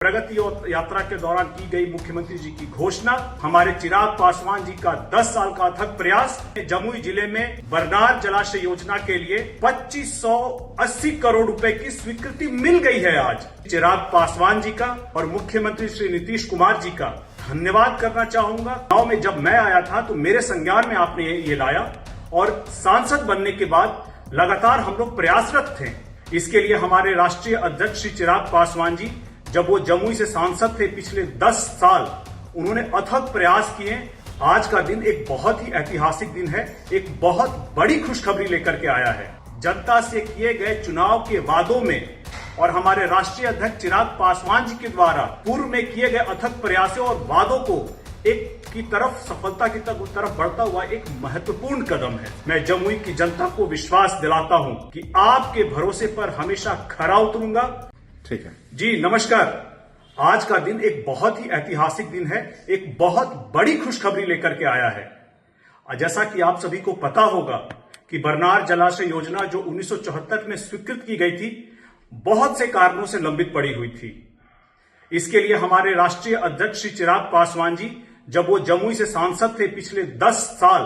प्रगति यात्रा के दौरान की गई मुख्यमंत्री जी की घोषणा, हमारे चिराग पासवान जी का 10 साल का अथक प्रयास, जमुई जिले में बरनार जलाशय योजना के लिए 2580 करोड़ रुपए की स्वीकृति मिल गई है। आज चिराग पासवान जी का और मुख्यमंत्री श्री नीतीश कुमार जी का धन्यवाद करना चाहूंगा। गांव में जब मैं आया था तो मेरे संज्ञान में आपने ये लाया और सांसद बनने के बाद लगातार हम लोग प्रयासरत थे। इसके लिए हमारे राष्ट्रीय अध्यक्ष श्री चिराग पासवान जी जब वो जमुई से सांसद थे पिछले 10 साल, उन्होंने अथक प्रयास किए। आज का दिन एक बहुत ही ऐतिहासिक दिन है, एक बहुत बड़ी खुशखबरी लेकर के आया है। जनता से किए गए चुनाव के वादों में और हमारे राष्ट्रीय अध्यक्ष चिराग पासवान जी के द्वारा पूर्व में किए गए अथक प्रयासों और वादों को एक की तरफ सफलता की तरफ बढ़ता हुआ एक महत्वपूर्ण कदम है। मैं जमुई की जनता को विश्वास दिलाता हूं कि आपके भरोसे पर हमेशा खरा उतरूंगा। ठीक है जी नमस्कार। आज का दिन एक बहुत ही ऐतिहासिक दिन है, एक बहुत बड़ी खुशखबरी लेकर के आया है। जैसा कि आप सभी को पता होगा कि बरनार जलाशय योजना जो 1974 में स्वीकृत की गई थी, बहुत से कारणों से लंबित पड़ी हुई थी। इसके लिए हमारे राष्ट्रीय अध्यक्ष श्री चिराग पासवान जी जब वो जमुई से सांसद थे पिछले 10 साल,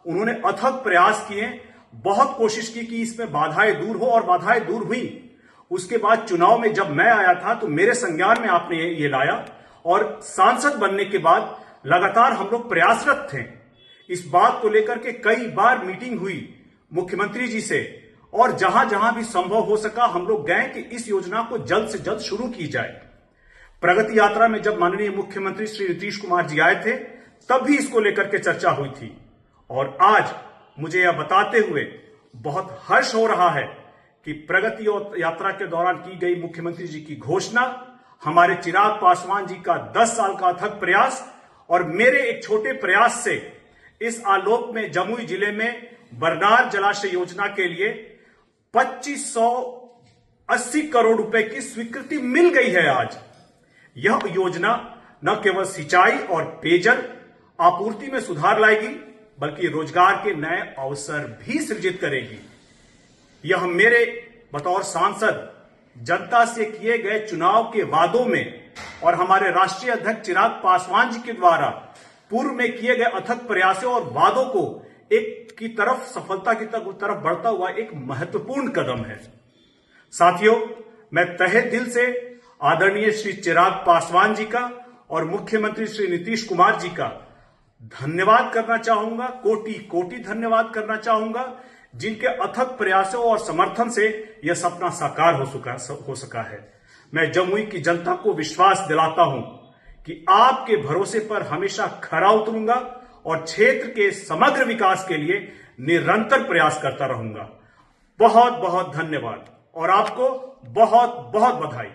उन्होंने अथक प्रयास किए, बहुत कोशिश की कि इसमें बाधाएं दूर हो और बाधाएं दूर हुई। उसके बाद चुनाव में जब मैं आया था तो मेरे संज्ञान में आपने ये लाया और सांसद बनने के बाद लगातार हम लोग प्रयासरत थे। इस बात को लेकर के कई बार मीटिंग हुई मुख्यमंत्री जी से और जहां जहां भी संभव हो सका हम लोग गए कि इस योजना को जल्द से जल्द शुरू की जाए। प्रगति यात्रा में जब माननीय मुख्यमंत्री श्री नीतीश कुमार जी आए थे तब भी इसको लेकर के चर्चा हुई थी और आज मुझे यह बताते हुए बहुत हर्ष हो रहा है कि प्रगति यात्रा के दौरान की गई मुख्यमंत्री जी की घोषणा, हमारे चिराग पासवान जी का 10 साल का अथक प्रयास और मेरे एक छोटे प्रयास से इस आलोक में जमुई जिले में बरनार जलाशय योजना के लिए 2580 करोड़ रुपए की स्वीकृति मिल गई है। आज यह योजना न केवल सिंचाई और पेयजल आपूर्ति में सुधार लाएगी बल्कि रोजगार के नए अवसर भी सृजित करेगी। यह मेरे बतौर सांसद जनता से किए गए चुनाव के वादों में और हमारे राष्ट्रीय अध्यक्ष चिराग पासवान जी के द्वारा पूर्व में किए गए अथक प्रयासों और वादों को एक की तरफ सफलता की तरफ बढ़ता हुआ एक महत्वपूर्ण कदम है। साथियों, मैं तहे दिल से आदरणीय श्री चिराग पासवान जी का और मुख्यमंत्री श्री नीतीश कुमार जी का धन्यवाद करना चाहूंगा, कोटि कोटि धन्यवाद करना चाहूंगा, जिनके अथक प्रयासों और समर्थन से यह सपना साकार हो सका है। मैं जमुई की जनता को विश्वास दिलाता हूं कि आपके भरोसे पर हमेशा खरा उतरूंगा और क्षेत्र के समग्र विकास के लिए निरंतर प्रयास करता रहूंगा। बहुत बहुत धन्यवाद और आपको बहुत बहुत बधाई।